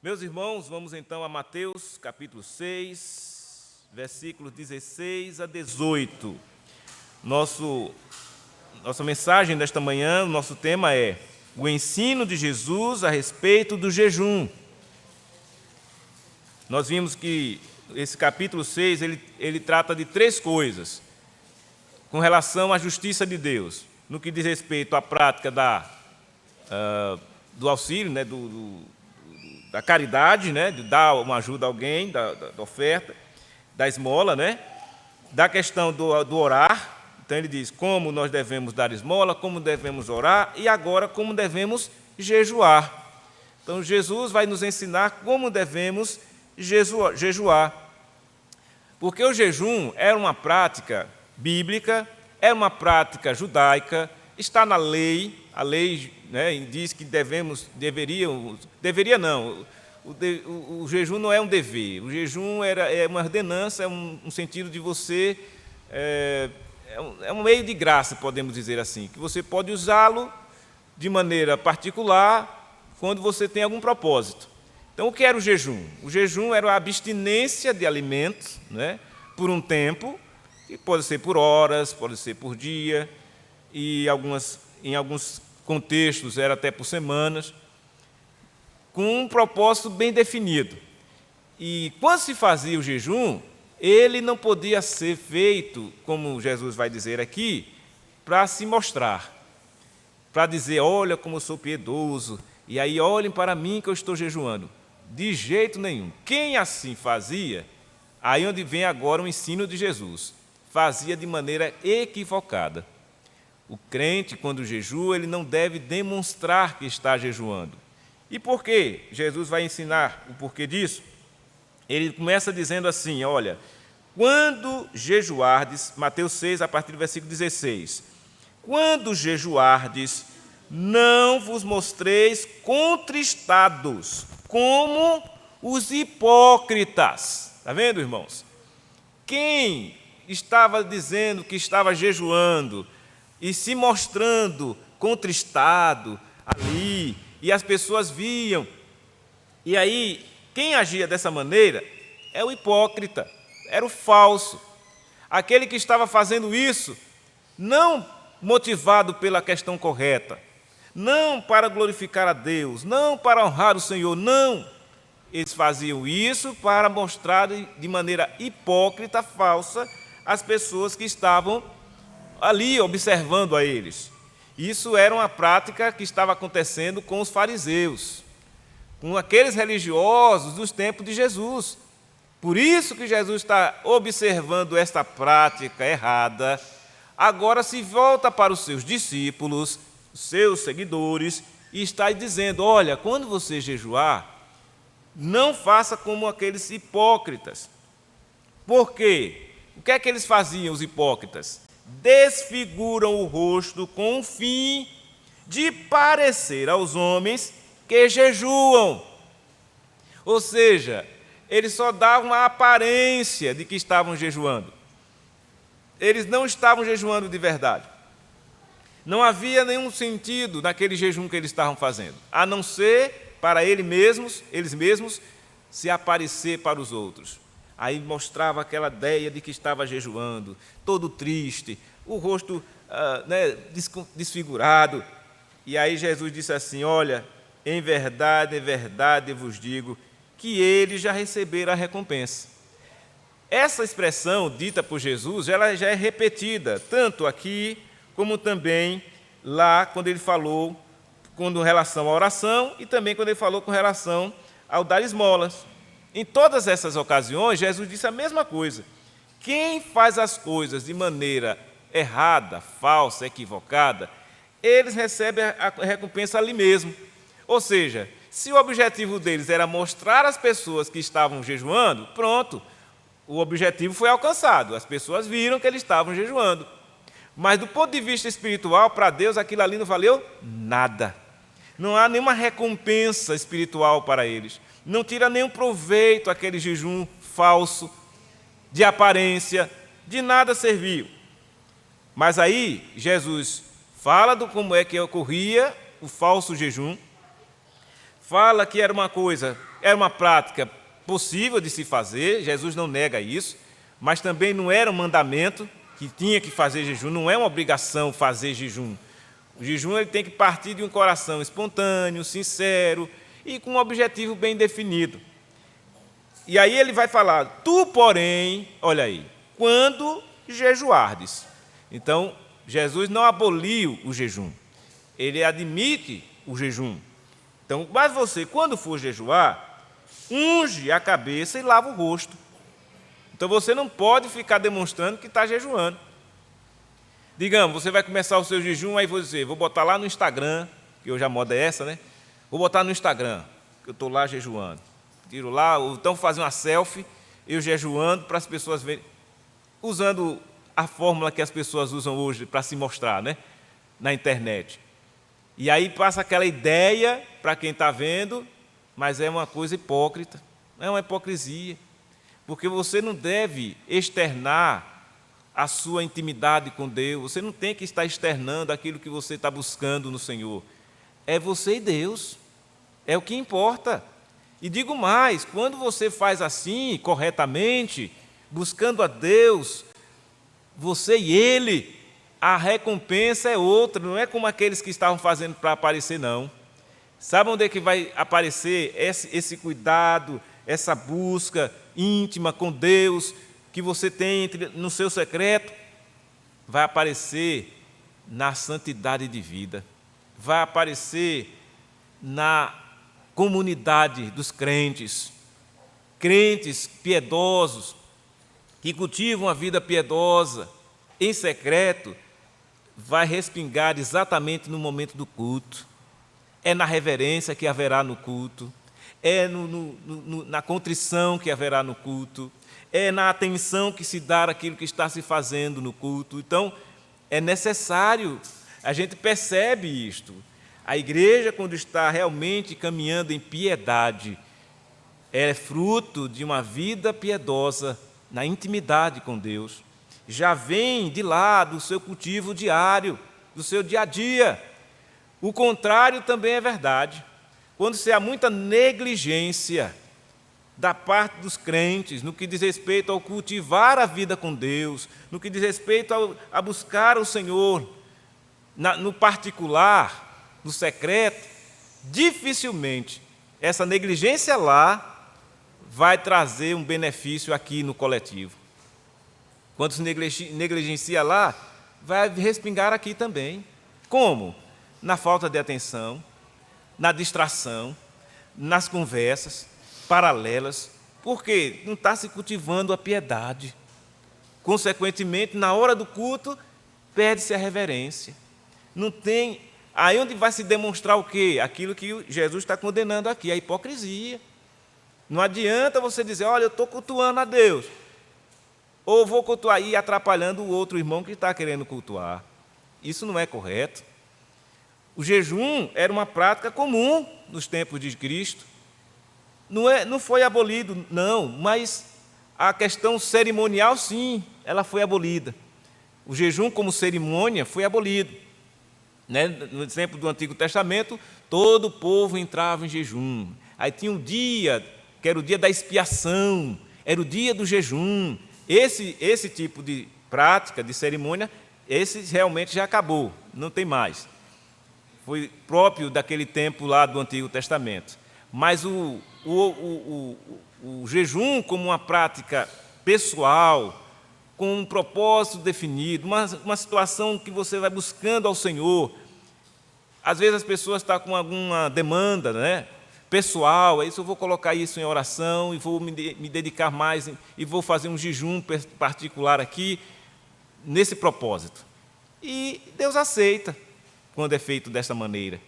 Meus irmãos, vamos então a Mateus, capítulo 6, versículos 16 a 18. Nossa mensagem desta manhã, nosso tema é o ensino de Jesus a respeito do jejum. Nós vimos que esse capítulo 6, ele trata de três coisas com relação à justiça de Deus, no que diz respeito à prática do auxílio, né, da caridade, né, de dar uma ajuda a alguém, da oferta, da esmola, né, da questão do orar. Então ele diz como nós devemos dar esmola, como devemos orar e agora como devemos jejuar. Então Jesus vai nos ensinar como devemos jejuar. Porque o jejum era uma prática bíblica, era uma prática judaica, está na lei, a lei, né, diz que o jejum não é um dever, o jejum é uma ordenança, é um sentido de você, é um meio de graça, podemos dizer assim, que você pode usá-lo de maneira particular quando você tem algum propósito. Então, o que era o jejum? O jejum era a abstinência de alimentos, né, por um tempo, que pode ser por horas, pode ser por dia, e em alguns contextos era até por semanas, com um propósito bem definido. E quando se fazia o jejum, ele não podia ser feito, como Jesus vai dizer aqui, para se mostrar, para dizer, olha como eu sou piedoso, e aí olhem para mim que eu estou jejuando. De jeito nenhum. Quem assim fazia, aí onde vem agora o ensino de Jesus, fazia de maneira equivocada. O crente, quando jejua, ele não deve demonstrar que está jejuando. E por quê? Jesus vai ensinar o porquê disso. Ele começa dizendo assim, olha, quando jejuardes, Mateus 6, a partir do versículo 16, quando jejuardes, não vos mostreis contristados, como os hipócritas. Está vendo, irmãos? Quem estava dizendo que estava jejuando e se mostrando contristado ali, e as pessoas viam, e aí, quem agia dessa maneira é o hipócrita, era o falso, aquele que estava fazendo isso, não motivado pela questão correta, não para glorificar a Deus, não para honrar o Senhor, não. Eles faziam isso para mostrar de maneira hipócrita, falsa, as pessoas que estavam ali observando a eles. Isso era uma prática que estava acontecendo com os fariseus, com aqueles religiosos dos tempos de Jesus. Por isso que Jesus está observando esta prática errada. Agora se volta para os seus discípulos, os seus seguidores, e está dizendo, olha, quando você jejuar, não faça como aqueles hipócritas. Por quê? O que é que eles faziam, os hipócritas? Desfiguram o rosto com o fim de parecer aos homens que jejuam. Ou seja, eles só davam a aparência de que estavam jejuando. Eles não estavam jejuando de verdade. Não havia nenhum sentido naquele jejum que eles estavam fazendo, a não ser para eles mesmos se aparecer para os outros. Aí mostrava aquela ideia de que estava jejuando, todo triste, o rosto desfigurado. E aí Jesus disse assim, olha, em verdade eu vos digo que eles já receberam a recompensa. Essa expressão dita por Jesus, ela já é repetida, tanto aqui como também lá quando ele falou com relação à oração e também quando ele falou com relação ao dar esmolas. Em todas essas ocasiões, Jesus disse a mesma coisa. Quem faz as coisas de maneira errada, falsa, equivocada, eles recebem a recompensa ali mesmo. Ou seja, se o objetivo deles era mostrar às pessoas que estavam jejuando, pronto, o objetivo foi alcançado. As pessoas viram que eles estavam jejuando. Mas do ponto de vista espiritual, para Deus, aquilo ali não valeu nada. Não há nenhuma recompensa espiritual para eles. Não tira nenhum proveito aquele jejum falso, de aparência, de nada serviu. Mas aí, Jesus fala do como é que ocorria o falso jejum, fala que era uma coisa era uma prática possível de se fazer, Jesus não nega isso, mas também não era um mandamento que tinha que fazer jejum, não é uma obrigação fazer jejum. O jejum ele tem que partir de um coração espontâneo, sincero e com um objetivo bem definido. E aí ele vai falar, tu, porém, olha aí, quando jejuardes. Então, Jesus não aboliu o jejum, ele admite o jejum. Então, mas você, quando for jejuar, unge a cabeça e lava o rosto. Então, você não pode ficar demonstrando que está jejuando. Digamos, você vai começar o seu jejum, aí você, vou botar lá no Instagram, que hoje a moda é essa, né? Vou botar no Instagram, que eu estou lá jejuando. Tiro lá, ou então fazer uma selfie, eu jejuando, para as pessoas verem, usando a fórmula que as pessoas usam hoje para se mostrar, né? Na internet. E aí passa aquela ideia para quem está vendo, mas é uma coisa hipócrita, é uma hipocrisia, porque você não deve externar a sua intimidade com Deus, você não tem que estar externando aquilo que você está buscando no Senhor. É você e Deus, é o que importa. E digo mais, quando você faz assim, corretamente, buscando a Deus, você e Ele, a recompensa é outra, não é como aqueles que estavam fazendo para aparecer, não. Sabe onde é que vai aparecer esse cuidado, essa busca íntima com Deus, que você tem no seu secreto? Vai aparecer na santidade de vida, vai aparecer na comunidade dos crentes, crentes piedosos, que cultivam a vida piedosa, em secreto, vai respingar exatamente no momento do culto. É na reverência que haverá no culto, é na contrição que haverá no culto, é na atenção que se dá àquilo que está se fazendo no culto. Então, é necessário, a gente percebe isto. A igreja, quando está realmente caminhando em piedade, é fruto de uma vida piedosa na intimidade com Deus. Já vem de lá do seu cultivo diário, do seu dia a dia. O contrário também é verdade. Quando se há muita negligência da parte dos crentes, no que diz respeito ao cultivar a vida com Deus, no que diz respeito a buscar o Senhor, no particular, no secreto, dificilmente essa negligência lá vai trazer um benefício aqui no coletivo. Quando se negligencia lá, vai respingar aqui também. Como? Na falta de atenção, na distração, nas conversas paralelas, porque não está se cultivando a piedade. Consequentemente, na hora do culto, perde-se a reverência. Não tem. Aí onde vai se demonstrar o quê? Aquilo que Jesus está condenando aqui, a hipocrisia. Não adianta você dizer, olha, eu estou cultuando a Deus, ou vou cultuar e atrapalhando o outro irmão que está querendo cultuar. Isso não é correto. O jejum era uma prática comum nos tempos de Cristo. Não foi abolido, não, mas a questão cerimonial, sim, ela foi abolida. O jejum como cerimônia foi abolido. No exemplo do Antigo Testamento, todo o povo entrava em jejum. Aí tinha um dia, que era o dia da expiação, era o dia do jejum. Esse tipo de prática, de cerimônia, esse realmente já acabou, não tem mais. Foi próprio daquele tempo lá do Antigo Testamento. Mas o jejum como uma prática pessoal, com um propósito definido, uma situação que você vai buscando ao Senhor. Às vezes as pessoas estão com alguma demanda, né, pessoal, eu vou colocar isso em oração e vou me dedicar mais e vou fazer um jejum particular aqui, nesse propósito. E Deus aceita quando é feito dessa maneira,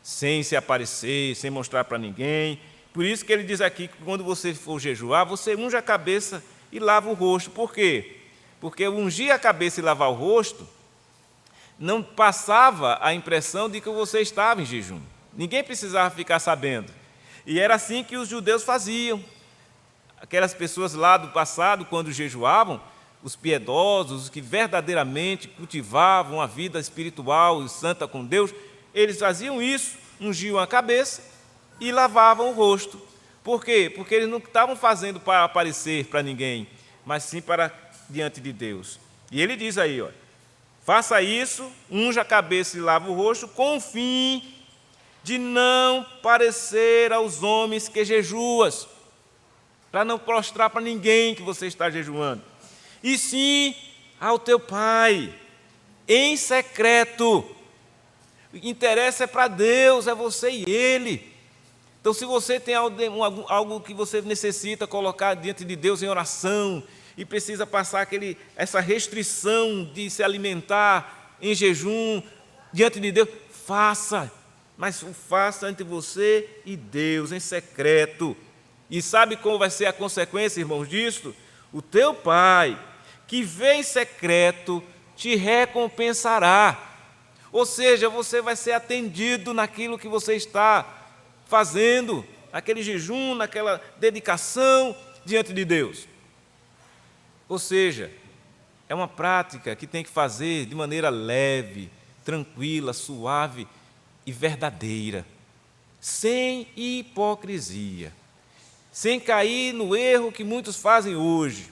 sem se aparecer, sem mostrar para ninguém. Por isso que ele diz aqui que quando você for jejuar, você unge a cabeça e lava o rosto. Por quê? Porque ungir a cabeça e lavar o rosto não passava a impressão de que você estava em jejum. Ninguém precisava ficar sabendo. E era assim que os judeus faziam. Aquelas pessoas lá do passado, quando jejuavam, os piedosos, os que verdadeiramente cultivavam a vida espiritual e santa com Deus, eles faziam isso, ungiam a cabeça e lavavam o rosto. Por quê? Porque eles não estavam fazendo para aparecer para ninguém, mas sim para diante de Deus. E ele diz aí, ó, faça isso, unja a cabeça e lava o rosto, com o fim de não parecer aos homens que jejuas, para não prostrar para ninguém que você está jejuando, e sim ao teu Pai, em secreto. O que interessa é para Deus, é você e Ele. Então, se você tem algo que você necessita colocar diante de Deus em oração, e precisa passar essa restrição de se alimentar em jejum diante de Deus, faça, mas faça entre você e Deus, em secreto. E sabe qual vai ser a consequência, irmãos, disso? O teu Pai, que vê em secreto, te recompensará. Ou seja, você vai ser atendido naquilo que você está fazendo, naquele jejum, naquela dedicação diante de Deus. Ou seja, é uma prática que tem que fazer de maneira leve, tranquila, suave e verdadeira, sem hipocrisia, sem cair no erro que muitos fazem hoje,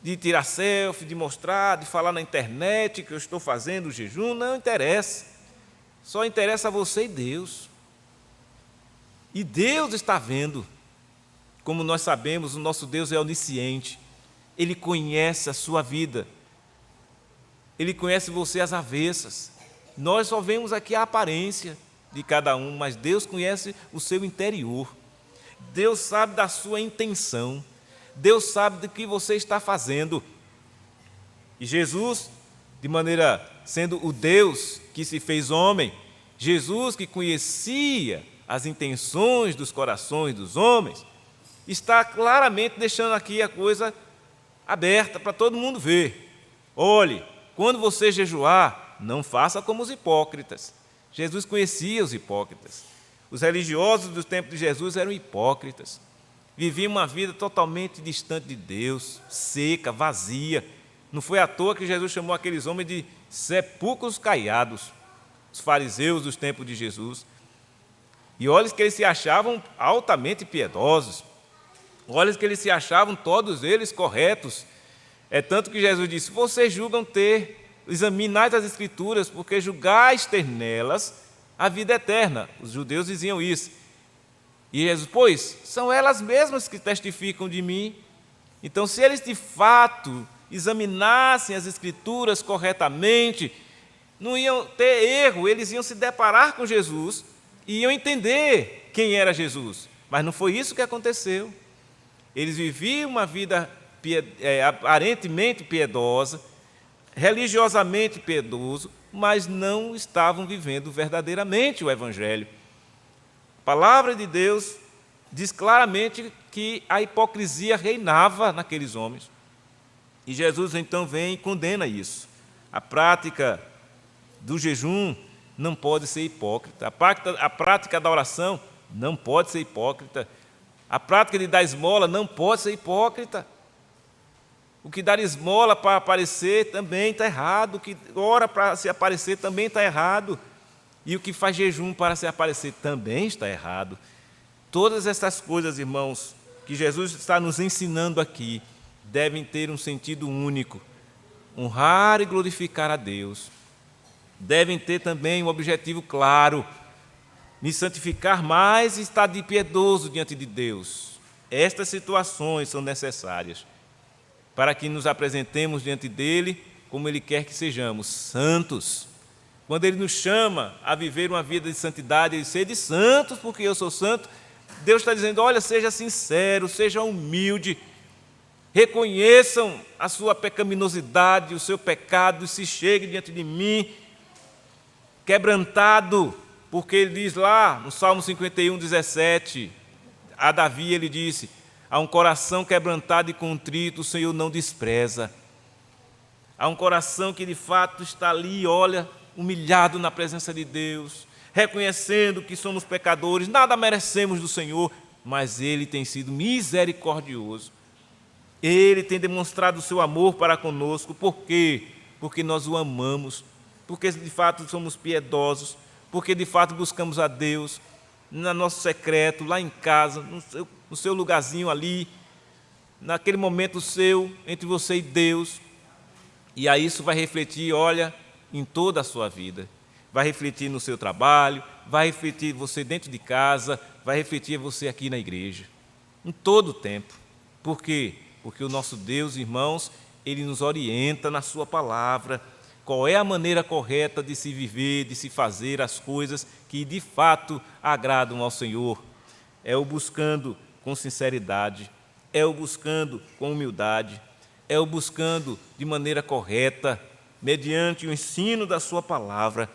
de tirar selfie, de mostrar, de falar na internet que eu estou fazendo o jejum. Não interessa, só interessa a você e Deus. E Deus está vendo. Como nós sabemos, o nosso Deus é onisciente. Ele conhece a sua vida. Ele conhece você às avessas. Nós só vemos aqui a aparência de cada um, mas Deus conhece o seu interior. Deus sabe da sua intenção. Deus sabe do que você está fazendo. E Jesus, sendo o Deus que se fez homem, Jesus que conhecia as intenções dos corações dos homens, está claramente deixando aqui a coisa aberta para todo mundo ver. Olhe, quando você jejuar, não faça como os hipócritas. Jesus conhecia os hipócritas. Os religiosos do tempo de Jesus eram hipócritas. Viviam uma vida totalmente distante de Deus, seca, vazia. Não foi à toa que Jesus chamou aqueles homens de sepulcros caiados, os fariseus dos tempos de Jesus. E olha que eles se achavam altamente piedosos. Olha que eles se achavam todos eles corretos. É tanto que Jesus disse: vocês julgam examinai as Escrituras, porque julgais ter nelas a vida eterna. Os judeus diziam isso. E Jesus, pois, são elas mesmas que testificam de mim. Então, se eles de fato examinassem as Escrituras corretamente, não iam ter erro, eles iam se deparar com Jesus e iam entender quem era Jesus. Mas não foi isso que aconteceu. Eles viviam uma vida aparentemente piedosa, religiosamente piedoso, mas não estavam vivendo verdadeiramente o Evangelho. A palavra de Deus diz claramente que a hipocrisia reinava naqueles homens. E Jesus então vem e condena isso. A prática do jejum não pode ser hipócrita. A prática da oração não pode ser hipócrita. A prática de dar esmola não pode ser hipócrita. O que dar esmola para aparecer também está errado. O que ora para se aparecer também está errado. E o que faz jejum para se aparecer também está errado. Todas essas coisas, irmãos, que Jesus está nos ensinando aqui, devem ter um sentido único: honrar e glorificar a Deus. Devem ter também um objetivo claro: me santificar mais e estar de piedoso diante de Deus. Estas situações são necessárias para que nos apresentemos diante dele como ele quer que sejamos, santos. Quando ele nos chama a viver uma vida de santidade, ele diz: sede santos, porque eu sou santo. Deus está dizendo: olha, seja sincero, seja humilde, reconheçam a sua pecaminosidade, o seu pecado, e se chegue diante de mim quebrantado, porque ele diz lá no Salmo 51, 17, a Davi ele disse: há um coração quebrantado e contrito, o Senhor não despreza. Há um coração que de fato está ali, olha, humilhado na presença de Deus, reconhecendo que somos pecadores, nada merecemos do Senhor, mas Ele tem sido misericordioso. Ele tem demonstrado o seu amor para conosco. Por quê? Porque nós o amamos, porque de fato somos piedosos, porque de fato buscamos a Deus. no nosso secreto, lá em casa, no seu lugarzinho ali, naquele momento seu, entre você e Deus. E aí isso vai refletir, olha, em toda a sua vida. Vai refletir no seu trabalho, vai refletir você dentro de casa, vai refletir você aqui na igreja. Em todo o tempo. Por quê? Porque o nosso Deus, irmãos, Ele nos orienta na sua palavra, qual é a maneira correta de se viver, de se fazer as coisas que de fato agradam ao Senhor. É o buscando com sinceridade, é o buscando com humildade, é o buscando de maneira correta, mediante o ensino da sua palavra.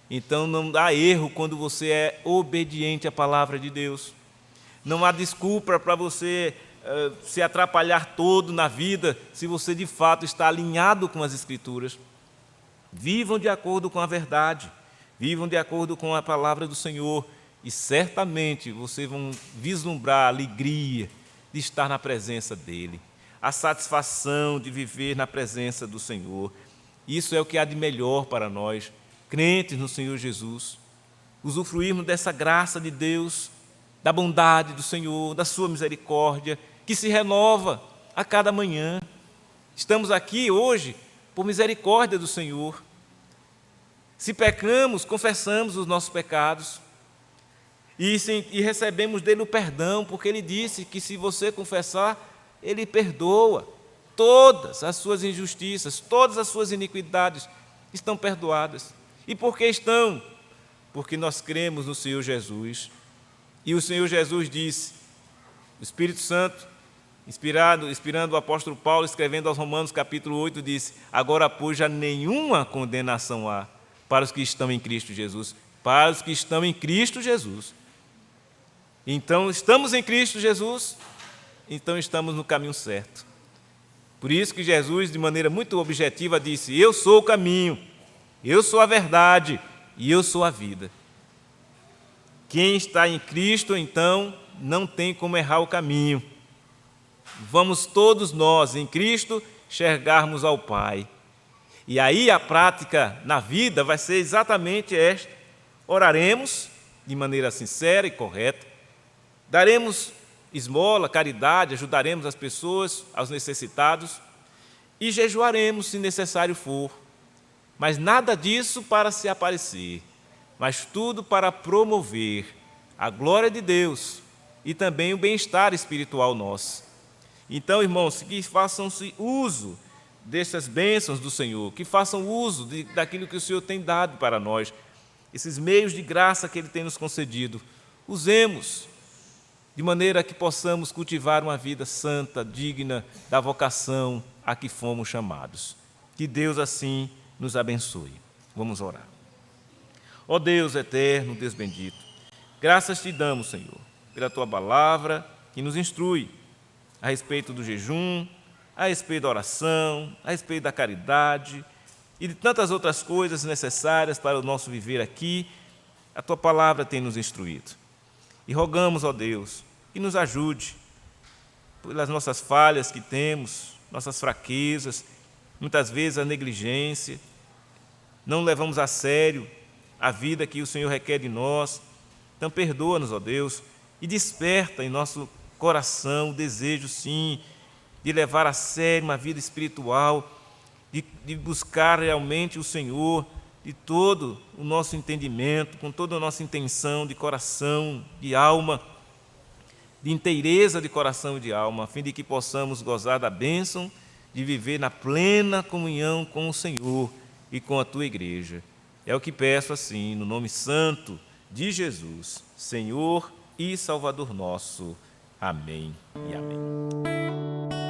Então não dá erro quando você é obediente à palavra de Deus. Não há desculpa para você se atrapalhar todo na vida se você de fato está alinhado com as Escrituras. Vivam de acordo com a verdade, vivam de acordo com a palavra do Senhor e certamente vocês vão vislumbrar a alegria de estar na presença dEle, a satisfação de viver na presença do Senhor. Isso é o que há de melhor para nós, crentes no Senhor Jesus, usufruirmos dessa graça de Deus, da bondade do Senhor, da sua misericórdia, que se renova a cada manhã. Estamos aqui hoje por misericórdia do Senhor. Se pecamos, confessamos os nossos pecados e recebemos dele o perdão, porque ele disse que se você confessar, ele perdoa todas as suas injustiças, todas as suas iniquidades estão perdoadas. E por que estão? Porque nós cremos no Senhor Jesus. E o Senhor Jesus disse, o Espírito Santo, inspirando o apóstolo Paulo, escrevendo aos Romanos capítulo 8, disse: agora, pois, já nenhuma condenação há para os que estão em Cristo Jesus. Para os que estão em Cristo Jesus. Então, estamos em Cristo Jesus, então estamos no caminho certo. Por isso que Jesus, de maneira muito objetiva, disse: eu sou o caminho, eu sou a verdade e eu sou a vida. Quem está em Cristo, então, não tem como errar o caminho. Vamos todos nós, em Cristo, chegarmos ao Pai. E aí a prática na vida vai ser exatamente esta. Oraremos de maneira sincera e correta, daremos esmola, caridade, ajudaremos as pessoas, aos necessitados, e jejuaremos se necessário for. Mas nada disso para se aparecer, mas tudo para promover a glória de Deus e também o bem-estar espiritual nosso. Então, irmãos, que façam-se uso dessas bênçãos do Senhor, que façam uso daquilo que o Senhor tem dado para nós, esses meios de graça que Ele tem nos concedido. Usemos de maneira que possamos cultivar uma vida santa, digna da vocação a que fomos chamados. Que Deus assim nos abençoe. Vamos orar. Ó Deus eterno, Deus bendito, graças te damos, Senhor, pela tua palavra que nos instrui a respeito do jejum, a respeito da oração, a respeito da caridade e de tantas outras coisas necessárias para o nosso viver aqui. A tua palavra tem nos instruído. E rogamos, ó Deus, que nos ajude pelas nossas falhas que temos, nossas fraquezas, muitas vezes a negligência, não levamos a sério a vida que o Senhor requer de nós. Então perdoa-nos, ó Deus, e desperta em nosso coração o desejo, sim, de levar a sério uma vida espiritual, de buscar realmente o Senhor de todo o nosso entendimento, com toda a nossa intenção de coração, de alma, de inteireza de coração e de alma, a fim de que possamos gozar da bênção de viver na plena comunhão com o Senhor e com a tua igreja. É o que peço assim, no nome santo de Jesus, Senhor e Salvador nosso. Amém e amém.